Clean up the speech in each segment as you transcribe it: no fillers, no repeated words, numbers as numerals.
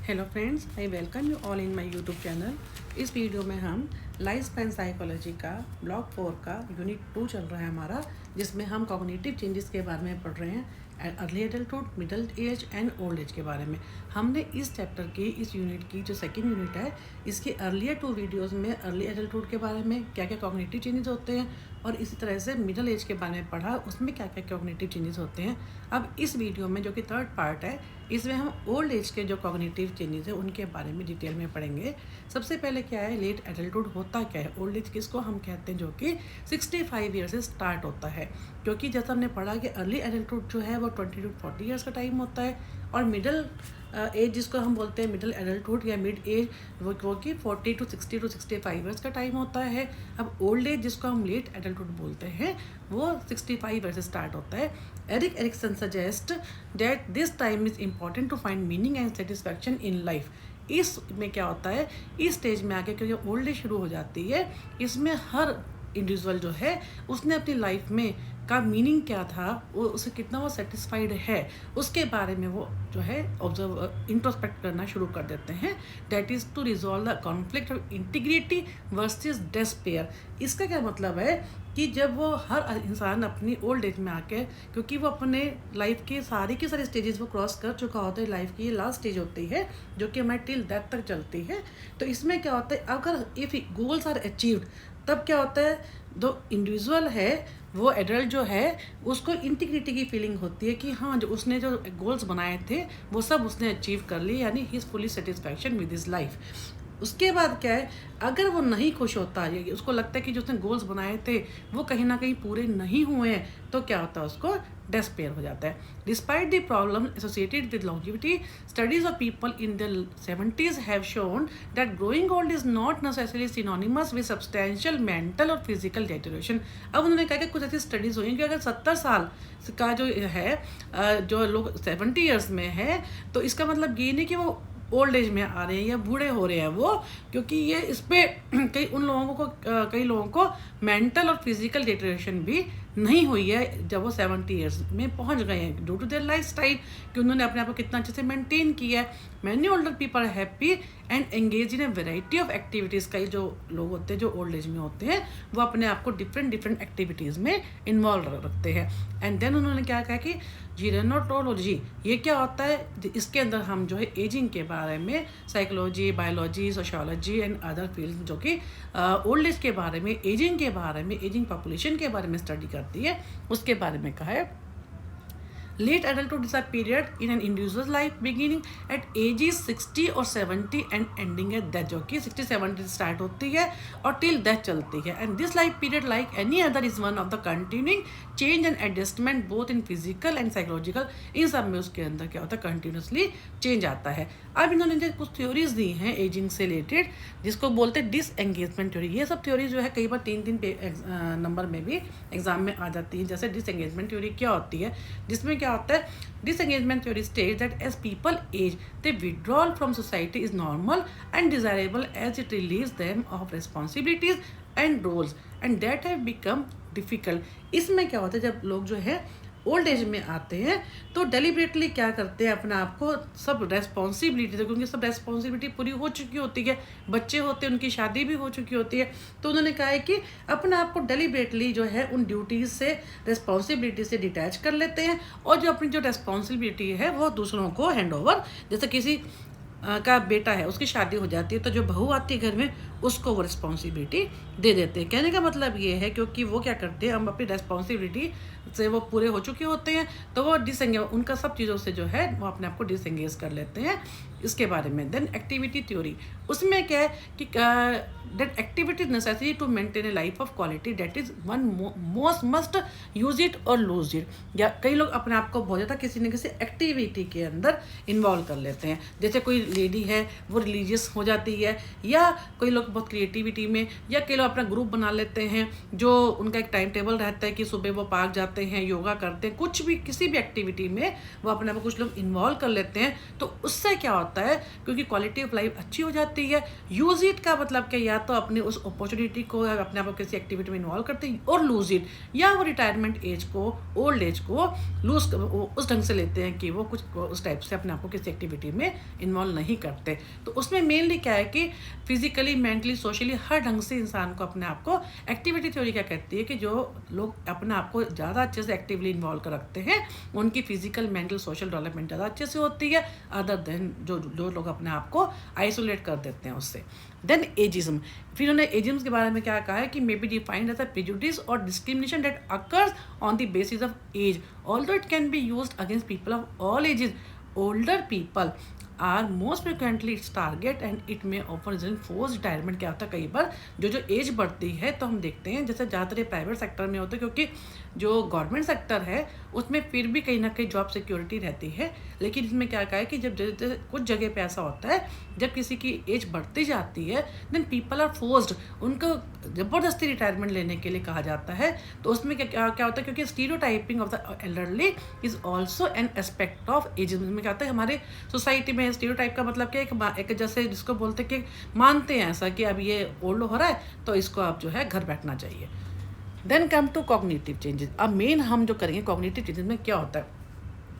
Hello friends, I welcome you all in my YouTube channel. इस video में हम life span psychology का block 4 का यूनिट 2 चल रहा है हमारा, जिसमें हम कॉग्निटिव चेंजेस के बारे में पढ़ रहे हैं, early adulthood, middle age and old age के बारे में। हमने इस चैप्टर की, इस यूनिट की जो सेकेंड यूनिट है, इसके अर्लियर 2 वीडियोज़ में अर्ली एडल्टहुड के बारे में क्या क्या कॉग्निटिव चेंजेस होते हैं और इसी तरह से मिडिल एज के बारे में पढ़ा, उसमें क्या क्या कॉग्निटिव चेंजेस होते हैं। अब इस वीडियो में जो कि थर्ड पार्ट है, इसमें हम ओल्ड एज के जो कॉग्निटिव चेंजेस हैं उनके बारे में डिटेल में पढ़ेंगे। सबसे पहले क्या है, लेट एडल्टहुड होता क्या है, ओल्ड एज किसको हम कहते हैं, जो कि 65 ईयर से स्टार्ट होता है। क्योंकि जैसा हमने पढ़ा कि अर्ली एडल्टहुड जो है वो 20 to 40 ईयर्स का टाइम होता है, और मिडिल एज जिसको हम बोलते हैं मिडिल एडल्टहुड या मिड एज, वो कि 40 to 60 to 65 ईयर्स का टाइम होता है। अब ओल्ड एज जिसको हम लेट एडल्टहुड बोलते हैं वो 65 ईयर से स्टार्ट होता है। Erik Erikson suggest that this time is important to find meaning and satisfaction in life. इसमें क्या होता है, इस स्टेज में आके क्योंकि ओल्ड एज शुरू हो जाती है, इसमें हर इंडिविजुअल जो है उसने अपनी लाइफ में का मीनिंग क्या था, वो उसे कितना वो सेटिस्फाइड है, उसके बारे में वो जो है ऑब्जर्व इंट्रोस्पेक्ट करना शुरू कर देते हैं। That is to resolve the conflict of integrity versus despair. इसका क्या मतलब है कि जब वो हर इंसान अपनी ओल्ड एज में आके, क्योंकि वो अपने लाइफ के सारे स्टेजेस वो क्रॉस कर चुका होता है, लाइफ की ये लास्ट स्टेज होती है जो कि हमारी टिल डेथ तक चलती है। तो इसमें क्या होता है, अगर इफ़ गोल्स आर अचीव्ड, तब क्या होता है, जो इंडिविजुअल है वो एडल्ट जो है उसको इंटीग्रिटी की फीलिंग होती है कि हाँ, जो उसने जो गोल्स बनाए थे वो सब उसने अचीव कर लिए, यानी he is fully satisfaction with his life. उसके बाद क्या है, अगर वो नहीं खुश होता है, उसको लगता है कि जो उसने गोल्स बनाए थे वो कहीं ना कहीं पूरे नहीं हुए हैं, तो क्या होता है, उसको डेस्पेयर हो जाता है। Despite the problem associated with longevity, studies of people in the 70s have shown that growing old is not necessarily synonymous with substantial mental और फिजिकल डेटोरेशन। अब उन्होंने कहा कि कुछ ऐसी स्टडीज़ हुई कि अगर 70 साल का जो है, जो लोग 70 ईयर्स में है, तो इसका मतलब ये नहीं कि वो ओल्ड एज में आ रहे हैं या बूढ़े हो रहे हैं वो, क्योंकि ये इस पर कई लोगों को मेंटल और फिजिकल डिटेरियोरेशन भी नहीं हुई है जब वो 70 ईयर्स में पहुंच गए हैं, due to their lifestyle, कि उन्होंने अपने आप को कितना अच्छे से मेंटेन किया है। Many older people are happy and engage in a variety of activities. कई जो लोग होते हैं जो ओल्ड एज में होते हैं वो अपने आप को डिफरेंट एक्टिविटीज़ में इन्वॉल्व रखते हैं। एंड देन उन्होंने क्या कहा कि जीरेनोटोलॉजी, ये क्या होता है, इसके अंदर हम जो है एजिंग के बारे में psychology, biology, sociology and other field जो कि ओल्ड एज के बारे में, एजिंग के बारे में, एजिंग पॉपुलेशन के बारे में स्टडी करती है, उसके बारे में कहा है। Late adulthood is a period in an individual's life beginning at ages 60 or 70 and ending at death, जो कि 60-70 से स्टार्ट होती है और टिल डेथ चलती है। And this life period like any other is one of the continuing change and adjustment both in physical and psychological. इन सब में उसके अंदर क्या होता है, कंटिन्यूसली चेंज आता है। अब इन्होंने जो कुछ थ्योरीज दी हैं एजिंग से रिलेटेड, जिसको बोलते हैं डिसएंगेजमेंट थ्योरी। ये सब थ्योरी जो है कई बार 3 नंबर में भी एग्जाम में आ जाती है। जैसे डिसएंगेजमेंट थ्योरी क्या होती है, जिसमें क्या होता है, disengagement theory states that as people age, their withdrawal from society is normal and desirable as it relieves them of responsibilities and roles and that have become difficult। इसमें क्या होता है, जब लोग जो है ओल्ड एज में आते हैं तो डेलिबरेटली क्या करते हैं, अपने आप को सब रेस्पॉन्सिबिलिटी, क्योंकि सब रेस्पॉन्सिबिलिटी पूरी हो चुकी होती है, बच्चे होते हैं, उनकी शादी भी हो चुकी होती है, तो उन्होंने कहा है कि अपने आप को डेलिबरेटली जो है उन ड्यूटीज़ से, रेस्पॉन्सिबिलिटी से डिटैच कर लेते हैं, और जो अपनी जो रेस्पॉन्सिबिलिटी है वो दूसरों को हैंड ओवर, जैसे किसी का बेटा है, उसकी शादी हो जाती है, तो जो बहू आती है घर में उसको वो रिस्पॉन्सिबिलिटी दे देते हैं। कहने का मतलब ये है, क्योंकि वो क्या करते हैं, हम अपनी रेस्पॉन्सिबिलिटी से वो पूरे हो चुके होते हैं, तो वो डिसएंगेज, उनका सब चीज़ों से जो है वो अपने आप को डिसएंगेज कर लेते हैं। इसके बारे में देन एक्टिविटी थ्योरी, उसमें क्या है कि that activity necessary to maintain a life of quality, that is one most must use it or lose it. या कई लोग अपने आप को बहुत ज़्यादा किसी न किसी एक्टिविटी के अंदर इन्वॉल्व कर लेते हैं। जैसे कोई लेडी है वो रिलीजियस हो जाती है, या कोई लोग बहुत क्रिएटिविटी में, या कई लोग अपना ग्रुप बना लेते हैं जो उनका एक टाइम टेबल रहता है कि सुबह वो पार्क जाते हैं, योगा करते हैं, कुछ भी किसी भी एक्टिविटी में वो अपने आप को कुछ लोग इन्वॉल्व कर लेते हैं। तो उससे क्या होता होता है क्योंकि क्वालिटी ऑफ लाइफ अच्छी हो जाती है। यूज इट का मतलब कि या तो अपने उस अपॉर्चुनिटी को अपने आप को किसी एक्टिविटी में इन्वॉल्व करते हैं, और लूज इट, या वो रिटायरमेंट एज को, ओल्ड एज को लूज उस ढंग से लेते हैं कि वो कुछ उस टाइप से अपने आप को किसी एक्टिविटी में इन्वॉल्व नहीं करते। तो उसमें मेनली क्या है कि फिजिकली, मेंटली, सोशली हर ढंग से इंसान को अपने आप को, एक्टिविटी थ्योरी क्या कहती है कि जो लोग अपने आप को ज़्यादा अच्छे से एक्टिवली इन्वॉल्व कर रखते हैं उनकी फिजिकल, मेंटल, सोशल डेवलपमेंट ज़्यादा अच्छे से होती है, अदर देन जो लोग अपने आप को आइसोलेट कर देते हैं उससे। देन एजिज्म, फिर उन्होंने एजिज्म के बारे में क्या कहा है कि may be defined as a prejudice or discrimination that occurs on the basis of age, although it can be used against people of all ages. Older people are most frequently its target and it may ऑफर result forced retirement. क्या होता है, कई बार जो as बढ़ती है तो हम देखते हैं जैसे ज़्यादातर प्राइवेट सेक्टर में होता है, क्योंकि जो गवर्नमेंट सेक्टर है उसमें फिर भी कहीं ना कहीं जॉब सिक्योरिटी रहती है, लेकिन इसमें क्या कहा है कि जब जैसे कुछ जगह पे ऐसा होता है जब किसी की एज बढ़ती जाती है देन पीपल आर फोर्स्ड, उनको ज़बरदस्ती रिटायरमेंट लेने के लिए कहा जाता है। तो उसमें क्या होता है, क्योंकि stereotyping of the elderly is also an aspect of age में क्या होता है, हमारे सोसाइटी में स्टीरियोटाइप का मतलब क्या है, एक जैसे जिसको बोलते हैं कि मानते हैं ऐसा कि अब ये ओल्ड हो रहा है तो इसको अब जो है घर बैठना चाहिए। Then come to cognitive changes. अब मेन हम जो करेंगे कॉग्निटिव चेंजेस में क्या होता है,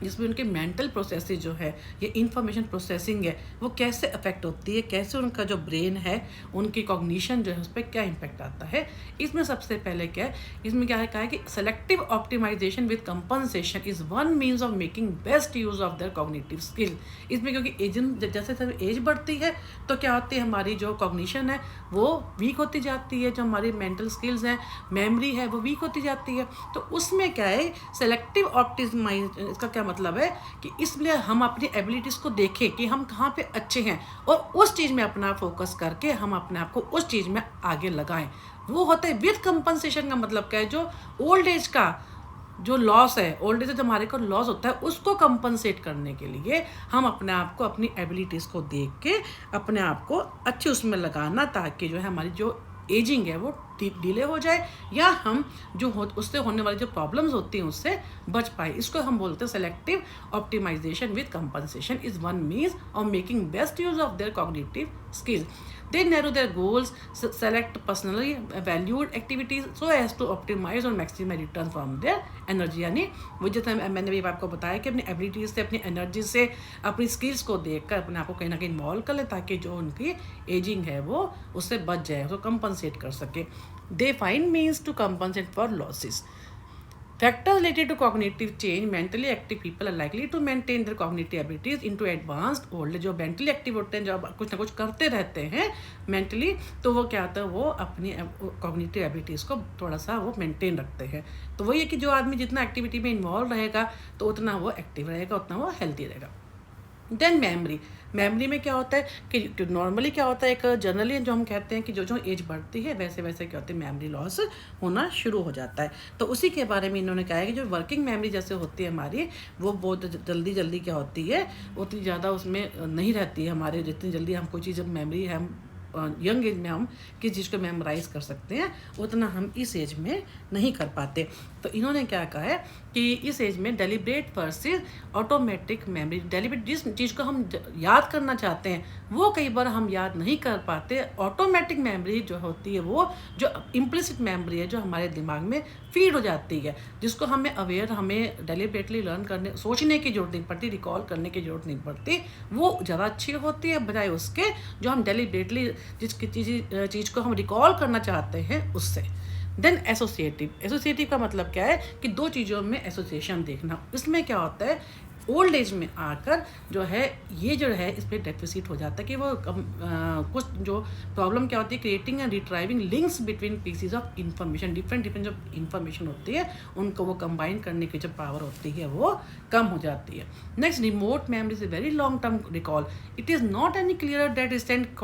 जिसमें उनके मेंटल प्रोसेसेस जो है, ये इंफॉर्मेशन प्रोसेसिंग है, वो कैसे अफेक्ट होती है, कैसे उनका जो ब्रेन है, उनकी कॉग्निशन जो है उस पर क्या इम्पैक्ट आता है। इसमें सबसे पहले क्या है, इसमें क्या है कहा है कि selective optimisation with compensation is one means of making best use of their cognitive skill. इसमें क्योंकि जैसे एज बढ़ती है तो क्या होती है, हमारी जो कॉग्निशन है वो वीक होती जाती है, जो हमारी मेंटल स्किल्स हैं, मेमोरी है, वो वीक होती जाती है। तो उसमें क्या है, सेलेक्टिव ऑप्टिमाइज, इसका क्या मतलब है कि इसलिए हम अपनी एबिलिटीज़ को देखें कि हम कहाँ पे अच्छे हैं और उस चीज़ में अपना फोकस करके हम अपने आप को उस चीज़ में आगे लगाएं। वो होता है विद कंपनसेशन का मतलब क्या है, जो ओल्ड एज का जो लॉस है, ओल्ड एज जब हमारे को लॉस होता है उसको कंपनसेट करने के लिए हम अपने आप को, अपनी एबिलिटीज़ को देख के अपने आप को अच्छे उसमें लगाना, ताकि जो है हमारी जो एजिंग है वो डिले हो जाए, या हम जो उससे होने वाली जो प्रॉब्लम्स होती हैं उससे बच पाए। इसको हम बोलते हैं selective optimisation with compensation is one means of making best use of their cognitive skills. They narrow their goals, select personally valued activities so as to optimize और maximize return from their energy। यानी वो जैसे मैंने भी आपको बताया कि अपनी एबिलिटीज़ से, अपनी एनर्जी से, अपनी स्किल्स को देखकर अपने आप को कहीं ना कहीं इन्वॉल्व कर ले, ताकि जो उनकी एजिंग है वो उससे बच जाए, उसको कंपनसेट कर सके। They find means to compensate for losses. Factors related to cognitive change, mentally active people are likely to maintain their cognitive abilities into advanced old age। जो mentally active होते हैं, जब कुछ ना कुछ करते रहते हैं mentally, तो वो क्या होता है, वो अपनी cognitive abilities को थोड़ा सा वो maintain रखते हैं। तो वही है कि जो आदमी जितना एक्टिविटी में इन्वॉल्व रहेगा तो उतना वो एक्टिव रहेगा, उतना वो हेल्थी रहेगा। देन मेमोरी में क्या होता है कि नॉर्मली क्या होता है, एक जनरली जो हम कहते हैं कि जो एज बढ़ती है वैसे वैसे क्या होता है, मेमोरी लॉस होना शुरू हो जाता है। तो उसी के बारे में इन्होंने कहा है कि जो वर्किंग मेमोरी जैसे होती है हमारी, वो बहुत जल्दी क्या होती है, उतनी ज़्यादा उसमें नहीं रहती है हमारे, जितनी जल्दी हम कोई चीज़ मेमोरी है, हम यंग एज में हम किस चीज़ को मेमोराइज कर सकते हैं उतना हम इस एज में नहीं कर पाते। तो इन्होंने क्या कहा है कि इस एज में deliberate versus automatic memory, deliberate जिस चीज़ को हम याद करना चाहते हैं वो कई बार हम याद नहीं कर पाते। ऑटोमेटिक मेमोरी जो होती है, वो जो इम्प्लिसिट मेमोरी है, जो हमारे दिमाग में फीड हो जाती है, जिसको हमें डेलिब्रेटली लर्न करने, सोचने की जरूरत नहीं पड़ती, रिकॉल करने की जरूरत नहीं पड़ती, वो ज़्यादा अच्छी होती है बजाय उसके जो हम डेलिब्रेटली जिस चीज़ को हम रिकॉल करना चाहते हैं उससे। देन एसोसिएटिव का मतलब क्या है कि दो चीज़ों में एसोसिएशन देखना। इसमें क्या होता है, ओल्ड एज में आकर जो है ये जो है इस पर डेफिसिट हो जाता है कि वो कुछ जो प्रॉब्लम क्या होती है, creating and retrieving links between PCs of information, different जो इंफॉर्मेशन होती है उनको वो कंबाइन करने की जो पावर होती है वो कम हो जाती है। Next, remote memory is a very long term recall. It is not any clear that recent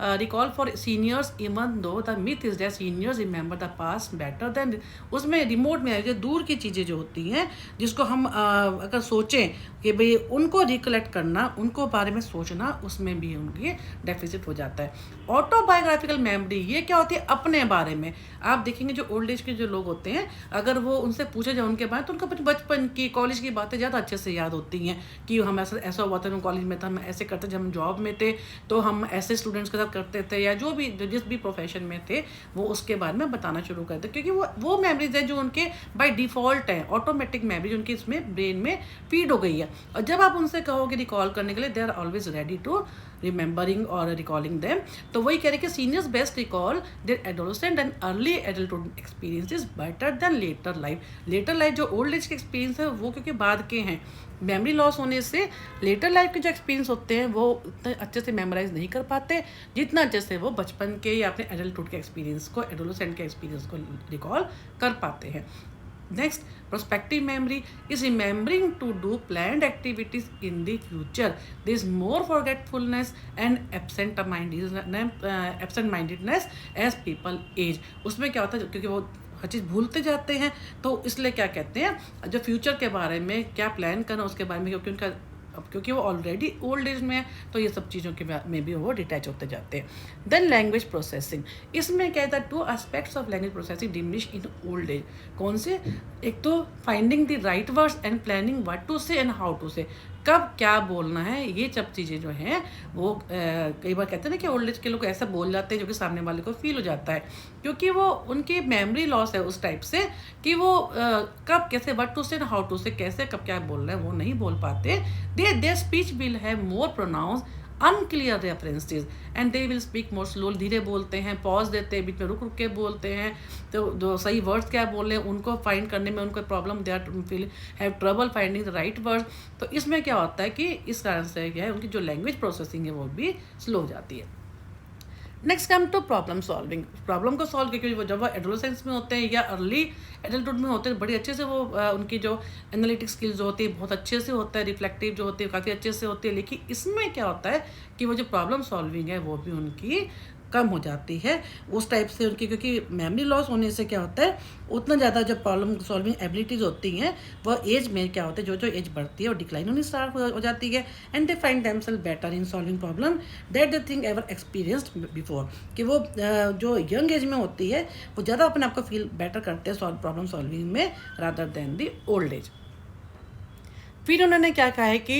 recall for seniors even though the myth is that seniors remember the past better than. उसमें remote में दूर की चीज़ें जो होती हैं, जिसको हम अगर सोचें कि भाई उनको रिकलेक्ट करना, उनको बारे में सोचना, उसमें भी उनकी डेफिसिट हो जाता है। ऑटोबायोग्राफिकल मेमोरी ये क्या होती है? अपने बारे में। आप देखेंगे जो ओल्ड एज के जो लोग होते हैं, अगर वो उनसे पूछे जाए उनके बारे में, तो उनको अपने बचपन की, कॉलेज की बातें ज़्यादा अच्छे से याद होती हैं कि हम ऐसा ऐसा हुआ था, हम कॉलेज में था, हम ऐसे करते, जब हम जॉब में थे तो हम ऐसे स्टूडेंट्स के साथ करते थे, या जो भी जिस भी प्रोफेशन में थे वो उसके बारे में बताना शुरू करते, क्योंकि वो मेमोरीज है जो उनके बाय डिफ़ॉल्ट है, ऑटोमेटिक मेमोरीज उनकी इसमें ब्रेन में फीड हो गई है। और जब आप उनसे कहोगे रिकॉल करने के लिए, they are always ready to remembering और रिकॉलिंग देम। तो वही कह रहे कि seniors best recall their adolescent and early adulthood experiences better than later life. Later life जो ओल्ड एज के एक्सपीरियंस है वो क्योंकि बाद के हैं, मेमोरी लॉस होने से लेटर लाइफ के जो एक्सपीरियंस होते हैं वो उतने अच्छे से मेमोराइज नहीं कर पाते जितना अच्छे से वो बचपन के या अपने एडल्टहुड के एक्सपीरियंस को, एडोलेसेंट के एक्सपीरियंस को रिकॉल कर पाते हैं। Next, prospective memory is remembering to do planned activities in the future. There is more forgetfulness and absent-mindedness as people age. उसमें क्या होता है, क्योंकि वो हर चीज़ भूलते जाते हैं, तो इसलिए क्या कहते हैं, जो फ्यूचर के बारे में क्या प्लान करना उसके बारे में, क्योंकि उनका अब क्योंकि वो ऑलरेडी ओल्ड एज में है तो ये सब चीज़ों के में भी वो डिटैच होते जाते हैं। देन लैंग्वेज प्रोसेसिंग, इसमें क्या था, 2 aspects of language processing diminish in old age. कौन से? एक तो finding the right words and planning what to say and how to say, कब क्या बोलना है, ये सब चीज़ें जो हैं वो कई बार कहते हैं ना कि ओल्ड एज के लोग ऐसा बोल जाते हैं जो कि सामने वाले को फील हो जाता है, क्योंकि वो उनकी मेमोरी लॉस है उस टाइप से कि वो कब कैसे, what to say and how to से, कैसे कब क्या बोल रहे हैं वो नहीं बोल पाते। Their speech will have more pronounce unclear references and they will speak more slow, धीरे बोलते हैं, पॉज देते हैं, बीच में रुक रुक के बोलते हैं, तो जो सही वर्ड्स क्या बोल रहे हैं उनको फाइंड करने में उनको problem, they are feel have trouble finding the right words. तो इसमें क्या होता है कि इस कारण से क्या है, उनकी जो लैंग्वेज प्रोसेसिंग है वो भी स्लो हो जाती है। Next come to problem solving. Problem को सॉल्व क्योंकि वो जब वो एडोलेसेंस में होते हैं या अर्ली एडल्टहुड में होते हैं, बड़ी अच्छे से वो उनकी जो एनालिटिक स्किल्स जो होती है बहुत अच्छे से होता है, रिफ्लेक्टिव जो होती है काफ़ी अच्छे से होती है। लेकिन इसमें क्या होता है कि वो जो प्रॉब्लम सॉल्विंग है वो भी उनकी कम हो जाती है उस टाइप से उनकी, क्योंकि मेमोरी लॉस होने से क्या होता है, उतना ज़्यादा जो प्रॉब्लम सॉल्विंग एबिलिटीज़ होती हैं वो एज में क्या होता है, जो जो एज बढ़ती है वो डिक्लाइन होनी स्टार्ट हो जाती है। And they find themselves better in solving problem that they think ever experienced before, कि वो जो यंग एज में होती है वो ज़्यादा अपने आप को फील बेटर करते हैं प्रॉब्लम सॉल्विंग में rather than the old age. फिर उन्होंने क्या कहा है कि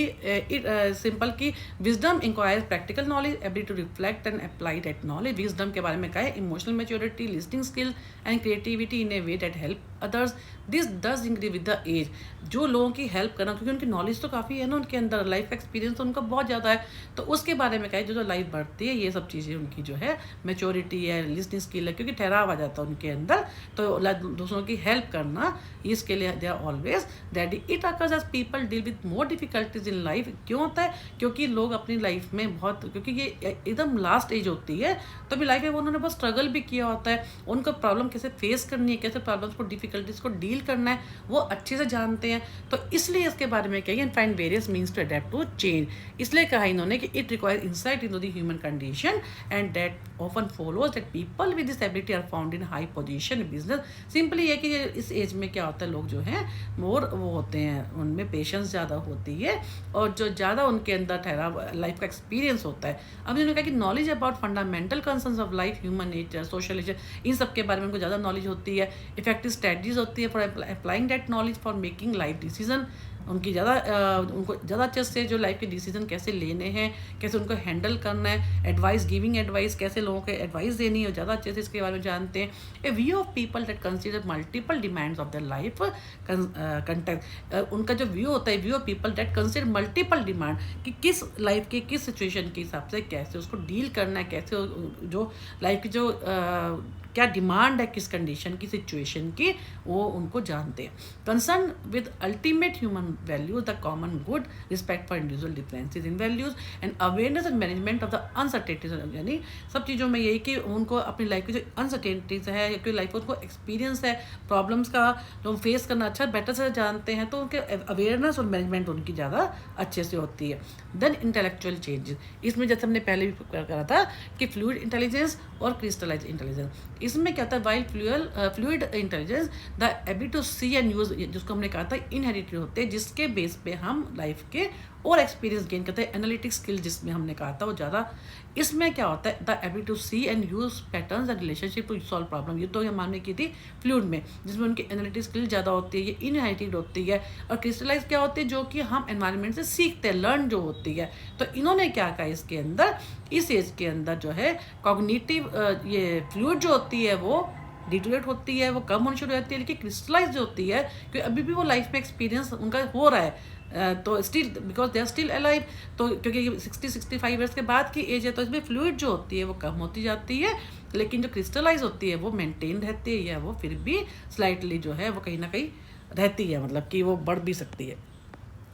सिंपल कि wisdom inquires practical knowledge, ability to reflect and apply that knowledge. Wisdom के बारे में कहा है emotional maturity, listening skill and creativity in a way that help others. This does increase with the age. जो लोगों की help करना, क्योंकि उनकी नॉलेज तो काफ़ी है ना, उनके अंदर लाइफ एक्सपीरियंस तो उनका बहुत ज़्यादा है, तो उसके बारे में कहा है जो जो लाइफ बढ़ती है ये सब चीज़ें उनकी जो है मैच्योरिटी है, लिसनिंग स्किल है, क्योंकि ठहराव आ जाता है उनके अंदर, तो दूसरों की हेल्प करना इसके लिए they are always that it occurs as people deal with more difficulties in life. क्यों होता है? क्योंकि लोग अपनी लाइफ में बहुत, क्योंकि ये एकदम लास्ट एज होती है तो अभी लाइफ में उन्होंने बहुत स्ट्रगल भी किया होता है, उनको प्रॉब्लम कैसे फेस करनी है, कैसे प्रॉब्लम्स को, डिफिकल्टीज को डील करना है वो अच्छे से जानते हैं। तो इसलिए इसके बारे में कहिए and find various means to adapt to change. इसलिए कहा इन्होंने कि it require insight into the human condition and that often follows that people with this ability are found in high position business. Simply ये कि इस age में क्या होता है, लोग जो हैं मोर वो होते हैं, उनमें पेशेंस ज़्यादा होती है और जो ज़्यादा उनके अंदर ठहराव लाइफ का एक्सपीरियंस होता है। अब इन्होंने कहा कि knowledge about fundamental concerns of life, human nature, social nature, इन सब के बारे में उनको ज़्यादा नॉलेज होती है। इफेक्टिव स्ट्रेटजीज होती है for applying that knowledge for making life decision. उनकी उनको ज़्यादा अच्छे से जो लाइफ के डिसीजन कैसे लेने हैं, कैसे उनको हैंडल करना है, एडवाइस, गिविंग एडवाइस, कैसे लोगों को एडवाइस देनी है, ज़्यादा अच्छे से इसके बारे में जानते हैं। A view of people that consider multiple demands of their life context. उनका जो व्यू होता है, view of people that consider multiple demand, कि किस लाइफ के किस सिचुएशन के हिसाब से कैसे उसको डील करना है, कैसे जो लाइफ की जो क्या डिमांड है, किस कंडीशन की, सिचुएशन की, वो उनको जानते हैं। Concern with ultimate human values, the common good, respect for individual differences in values and awareness and management of the uncertainties. यानी सब चीज़ों में यही कि उनको अपनी लाइफ की जो अनसर्टेनिटीज है या कोई लाइफ में उनको एक्सपीरियंस है, प्रॉब्लम्स का जो फेस करना अच्छा बेटर से जानते हैं, तो उनके अवेयरनेस और मैनेजमेंट उनकी ज़्यादा अच्छे से होती है। देन इंटेलेक्चुअल चेंजेस, इसमें जैसे हमने पहले भी करा था कि फ्लूइड इंटेलिजेंस और क्रिस्टलाइज इंटेलिजेंस, इसमें क्या होता है, while fluid intelligence the ability to see and use, जिसको हमने कहा था इनहेरिटेड होते हैं, जिसके बेस पे हम लाइफ के और एक्सपीरियंस गेन करते हैं। एनालिटिक स्किल जिसमें हमने कहा था वो ज़्यादा, इसमें क्या होता है the ability to see and use patterns and relationship to solve problem, ये तो हमने की थी फ्लूइड में, जिसमें उनकी एनालिटिक स्किल ज़्यादा होती है, ये इनहेरिटेड होती है। और क्रिस्टलाइज क्या होती है, जो कि हम एनवायरनमेंट से सीखते हैं, लर्न जो होती है। तो इन्होंने क्या कहा इसके अंदर, इस एज के अंदर जो है कॉग्निटिव ये फ्लूइड जो होती है वो डिटोरेट होती है, वो कम होनी शुरू हो जाती है, लेकिन क्रिस्टलाइज जो होती है क्योंकि अभी भी वो लाइफ में एक्सपीरियंस उनका हो रहा है, तो still because they are still alive, तो क्योंकि 60-65 ईयर्स के बाद की एज है, तो इसमें फ्लूइड जो होती है वो कम होती जाती है, लेकिन जो क्रिस्टलाइज होती है वो मेंटेन रहती है, या वो फिर भी स्लाइटली जो है वो कहीं ना कहीं रहती है, मतलब कि वो बढ़ भी सकती है।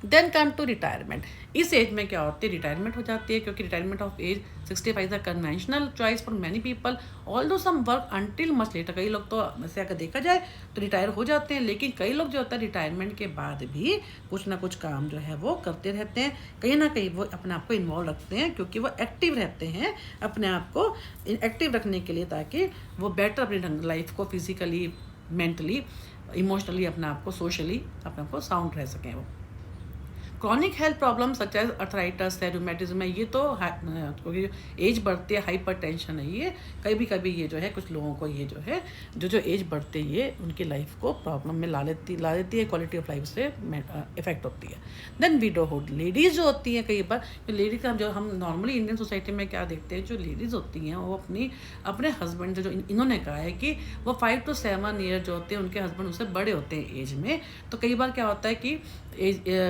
देन कम टू रिटायरमेंट, इस एज में क्या होती है, रिटायरमेंट हो जाती है, क्योंकि retirement of age 65 the conventional choice for many people, although some work until much later. कई लोग तो वैसे अगर देखा जाए तो रिटायर हो जाते हैं, लेकिन कई लोग जो होता है रिटायरमेंट के बाद भी कुछ ना कुछ काम जो है वो करते रहते हैं, कहीं ना कहीं वो अपने आप को इन्वॉल्व रखते हैं, क्योंकि वो एक्टिव रहते हैं, अपने आप को एक्टिव रखने के लिए, ताकि वो बेटर अपनी लाइफ को फिजिकली, मेंटली, इमोशनली, अपने आप को सोशली अपने आप को साउंड रह सकें वो। Chronic health problem such as arthritis है, रूमेटिज्म है, ये तो क्योंकि एज बढ़ती है, हाइपरटेंशन है, ये कभी कभी ये जो है कुछ लोगों को ये जो है जो एज बढ़ते ये उनकी लाइफ को प्रॉब्लम में ला देती है, क्वालिटी ऑफ लाइफ से इफेक्ट होती है। देन विडोहुड, लेडीज़ जो होती हैं, कई बार जो लेडीज़ का जो हम नॉर्मली इंडियन सोसाइटी में क्या देखते हैं, जो लेडीज़ होती हैं वो अपने हस्बैंड जो इन्होंने कहा है कि वो 5 to 7 ईयर जो होते हैं उनके हस्बैंड उनसे बड़े होते हैं एज में, तो कई बार क्या होता है कि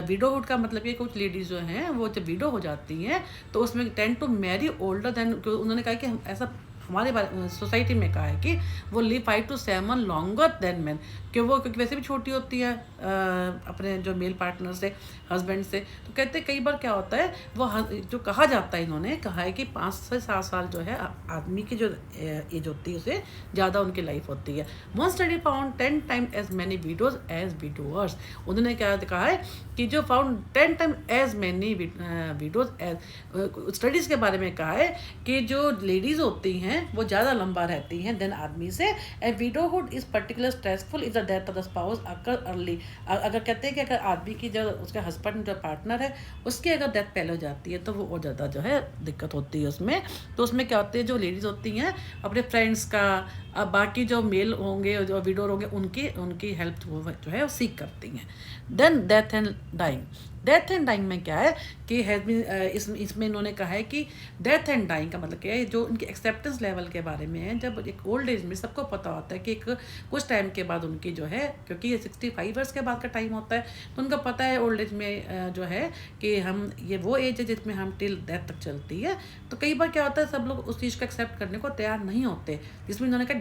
विडोहुड का मतलब ये कुछ लेडीज़ जो हैं वो जब विडो हो जाती हैं तो उसमें tend to marry older than, उन्होंने कहा कि हम ऐसा हमारे सोसाइटी में कहा है कि वो live 5 to 7 longer than man, कि वो क्योंकि वैसे भी छोटी होती है अपने जो मेल पार्टनर से, हस्बैंड से, तो कहते हैं कई बार क्या होता है वो जो कहा जाता है, इन्होंने कहा है कि 5 से 7 साल जो है आदमी की जो एज होती है उससे ज़्यादा उनकी लाइफ होती है। One study found 10 times as many widows as widowers, उन्होंने क्या कहा है कि जो found 10 times as many widows as, studies के बारे में कहा है कि जो लेडीज़ होती हैं वो ज़्यादा लंबा रहती हैं देन आदमी से। A widowhood is particular stressful is the death of the spouse occur early, अगर कहते हैं कि अगर आदमी की जो उसका हस्बैंड जो पार्टनर है उसकी अगर डेथ पहले हो जाती है तो वो और ज़्यादा जो है दिक्कत होती है उसमें। तो उसमें क्या होती है, जो लेडीज़ होती हैं अपने फ्रेंड्स का, बाकी जो मेल होंगे जो विडोर होंगे उनकी हेल्प जो है वो सीख करती हैं। Then death and dying, death and dying में क्या है कि हैज़ बीन इसमें इन्होंने कहा है कि डेथ एंड डाइंग का मतलब क्या है, जो उनकी एक्सेप्टेंस लेवल के बारे में है। जब एक ओल्ड एज में सबको पता होता है कि एक कुछ टाइम के बाद उनकी जो है, क्योंकि ये 65 ईयर्स के बाद का टाइम होता है, तो उनका पता है ओल्ड एज में जो है कि हम ये वो एज है जिसमें हम टिल डेथ तक चलती है। तो कई बार क्या होता है सब लोग उस चीज़ को एक्सेप्ट करने को तैयार नहीं होते, जिसमें इन्होंने कहा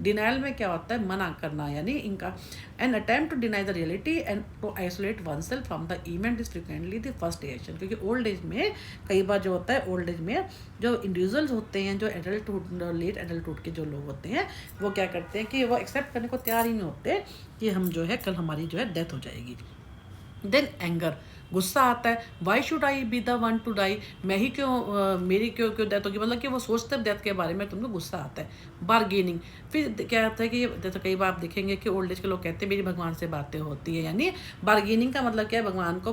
डिनाइल में क्या होता है मना करना, यानी इनका an attempt to deny the reality and to isolate oneself from the event is frequently the first reaction. क्योंकि ओल्ड एज में कई बार जो होता है, ओल्ड एज में जो इंडिविजुअल्स होते हैं, जो एडल्टहुड लेट एडल्टहुड के जो लोग होते हैं, वो क्या करते हैं कि वो एक्सेप्ट करने को तैयार ही नहीं होते कि हम जो है कल हमारी जो है डेथ हो जाएगी। देन एंगर, गुस्सा आता है, why should I be the one to die, मैं ही क्यों मेरी क्यों डेथ होगी, मतलब कि वो सोचते हैं डेथ के बारे में, तुमको गुस्सा आता है। बारगेनिंग, फिर क्या होता है कि जैसे कई बार आप देखेंगे कि ओल्ड एज के लोग कहते हैं मेरी भगवान से बातें होती है, यानी बारगेनिंग का मतलब क्या है, भगवान को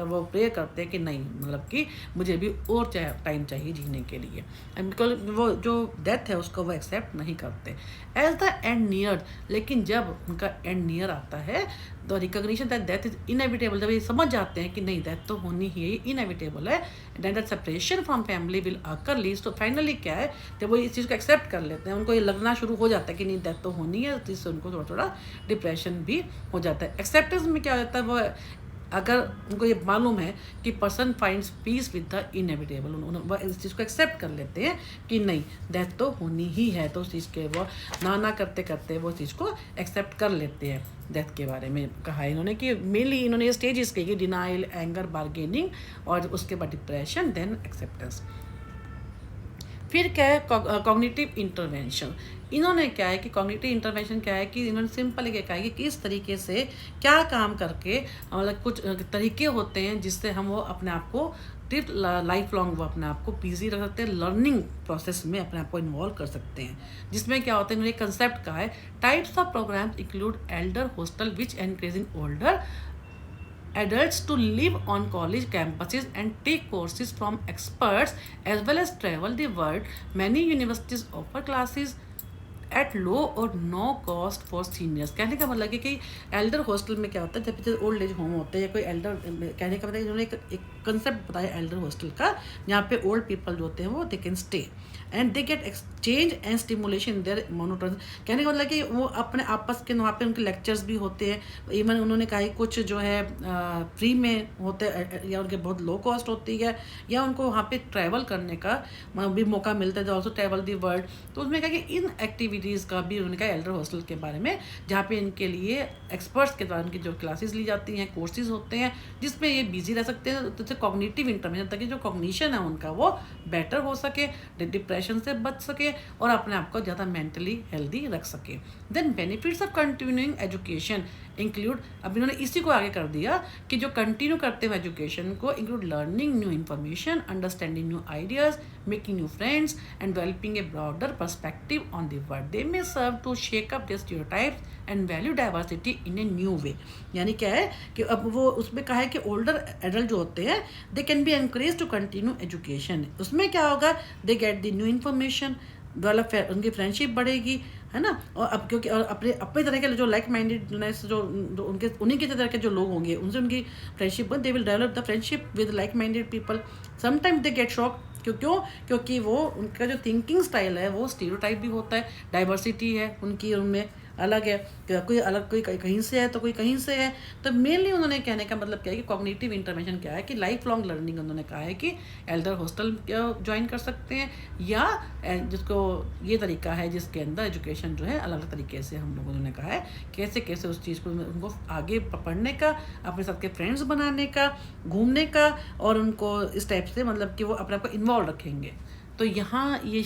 वो प्रे करते हैं कि नहीं, मतलब कि मुझे भी और टाइम चाहिए जीने के लिए, बिकॉज वो जो डेथ है उसको वो एक्सेप्ट नहीं करते। एज द एंड नियर, लेकिन जब उनका एंड नियर आता है तो recognition that death is inevitable, जब ये समझ जाते हैं कि नहीं डेथ तो होनी ही है, इनएविटेबल है, then that separation from family will occur leads, तो फाइनली क्या है जब वो इस चीज़ को एक्सेप्ट कर लेते हैं, उनको ये लगना शुरू हो जाता है कि नहीं डेथ तो होनी है, जिससे उनको थोड़ा थोड़ा डिप्रेशन भी हो जाता है। एक्सेप्टेंस में क्या हो जाता है, वो अगर उनको ये मालूम है कि person finds peace with the inevitable, वो इस चीज़ को एक्सेप्ट कर लेते हैं कि नहीं डेथ तो होनी ही है, तो उस चीज़ के वो ना करते करते वो चीज़ को एक्सेप्ट कर लेते हैं। डेथ के बारे में कहा है इन्होंने कि मेनली इन्होंने ये स्टेजेस कही, डिनाइल, एंगर, बार्गेनिंग और उसके बाद डिप्रेशन, देन एक्सेप्टेंस। फिर क्या है कॉग्निटिव इंटरवेंशन। इन्होंने क्या है कि कॉग्निटिव इंटरवेंशन क्या है कि इन्होंने सिंपल ये कहा है कि किस तरीके से क्या काम करके मतलब कुछ तरीके होते हैं जिससे हम वो अपने आप को लाइफ लॉन्ग वो अपने आप को बिजी रख सकते हैं, लर्निंग प्रोसेस में अपने आप को इन्वॉल्व कर सकते हैं। जिसमें क्या होता है, इन्होंने कंसेप्ट कहा है types of programs include elder hostel which encouraging older adults to live on college campuses and take courses from experts as well as travel the world. Many universities offer classes at low और no cost for seniors. कहने का मतलब है कि Elder hostel में क्या होता है, जब ओल्ड एज होम होते हैं या कोई एल्डर, कहने का मतलब इन्होंने एक कंसेप्ट बताया एल्डर हॉस्टल का, जहाँ पे ओल्ड पीपल जो होते हैं वो they can stay and they get exchange and stimulation there monotone. कहने का मतलब कि वो अपने आपस के वहाँ पे उनके लेक्चर्स भी होते हैं, इवन उन्होंने कहा कुछ जो है फ्री में होते हैं या उनके बहुत लो कॉस्ट होती है, या उनको वहाँ पे ट्रैवल करने का भी मौका मिलता है, ऑल्सो ट्रैवल दी वर्ल्ड। तो उसमें कहा कि इन एक्टिविटीज़ का भी उन्होंने कहा एल्डर हॉस्टल के बारे में, जहाँ पे इनके लिए एक्सपर्ट्स के द्वारा उनकी जो क्लासेस ली जाती हैं, कोर्सेज होते हैं, जिसमें ये बिजी रह सकते हैं, तो कॉग्निटिव इंटरवेंशन, ताकि जो कॉग्निशन है उनका वो बेटर हो सके, डिप्रेशन से बच सके और अपने आप को ज़्यादा मेंटली हेल्दी रख सके। Then benefits of continuing education include, अब इन्होंने इसी को आगे कर दिया कि जो कंटिन्यू करते हैं एजुकेशन को, include learning new information, understanding new ideas, making new friends and developing a broader perspective on the world. They may serve to shake up the stereotypes and value diversity in a new way. यानी क्या है कि अब वो उसमें कहा है कि ओल्डर एडल्ट जो होते हैं they can be encourage to continue education. उसमें क्या होगा, they get the new information, develop, उनकी फ्रेंडशिप बढ़ेगी, है ना। और अब क्योंकि और अपने अपने तरह के जो लाइक माइंडेडनेस जो उनके उन्हीं के तरह के जो लोग होंगे उनसे उनकी friendship, they will develop the friendship with like minded people. Sometimes they get shock, क्योंकि वो उनका जो थिंकिंग स्टाइल है वो स्टीरियोटाइप भी होता है, डाइवर्सिटी है उनकी, उनमें अलग है, कोई अलग, कोई कहीं से है तो कोई कहीं से है। तो मेनली उन्होंने कहने का मतलब क्या है कि कॉग्निटिव इंटरवेंशन क्या है कि लाइफ लॉन्ग लर्निंग, उन्होंने कहा है कि एल्डर हॉस्टल ज्वाइन कर सकते हैं, या जिसको ये तरीका है जिसके अंदर एजुकेशन जो है अलग अलग तरीके से हम लोगों ने कहा है कैसे कैसे उस चीज़ को उनको आगे पढ़ने का, अपने साथ के फ्रेंड्स बनाने का, घूमने का, और उनको इस टाइप से मतलब कि वो अपने आप को इन्वॉल्व रखेंगे। तो यहाँ ये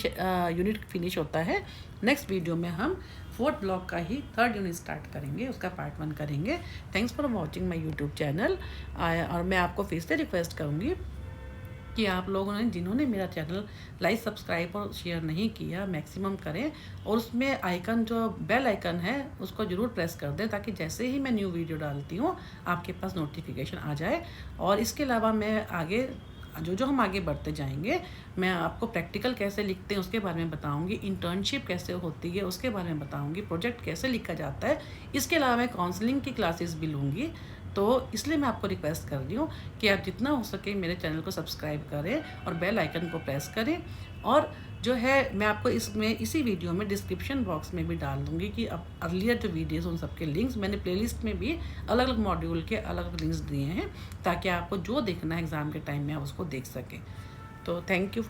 यूनिट फिनिश होता है। नेक्स्ट वीडियो में हम 4th ब्लॉक का ही 3rd यूनिट स्टार्ट करेंगे, उसका पार्ट 1 करेंगे। Thanks for watching my YouTube channel. और मैं आपको फिर से रिक्वेस्ट करूँगी कि आप लोगों ने जिन्होंने मेरा चैनल लाइक, सब्सक्राइब और शेयर नहीं किया, मैक्सिमम करें, और उसमें आइकन जो बेल आइकन है उसको ज़रूर प्रेस कर दें, ताकि जैसे ही मैं न्यू वीडियो डालती हूँ आपके पास नोटिफिकेशन आ जाए। और इसके अलावा मैं आगे जो हम आगे बढ़ते जाएंगे, मैं आपको प्रैक्टिकल कैसे लिखते हैं उसके बारे में बताऊंगी, इंटर्नशिप कैसे होती है उसके बारे में बताऊंगी, प्रोजेक्ट कैसे लिखा जाता है। इसके अलावा मैं काउंसलिंग की क्लासेस भी लूँगी। तो इसलिए मैं आपको रिक्वेस्ट कर रही हूँ कि आप जितना हो सके मेरे चैनल को सब्सक्राइब करें और बेल आइकन को प्रेस करें। और जो है मैं आपको इसमें इसी वीडियो में डिस्क्रिप्शन बॉक्स में भी डाल दूँगी कि अब अर्लियर जो वीडियोस उन सबके लिंक्स मैंने प्लेलिस्ट में भी अलग अलग मॉड्यूल के अलग अलग लिंक्स दिए हैं, ताकि आपको जो देखना है एग्ज़ाम के टाइम में आप उसको देख सकें। तो थैंक यू।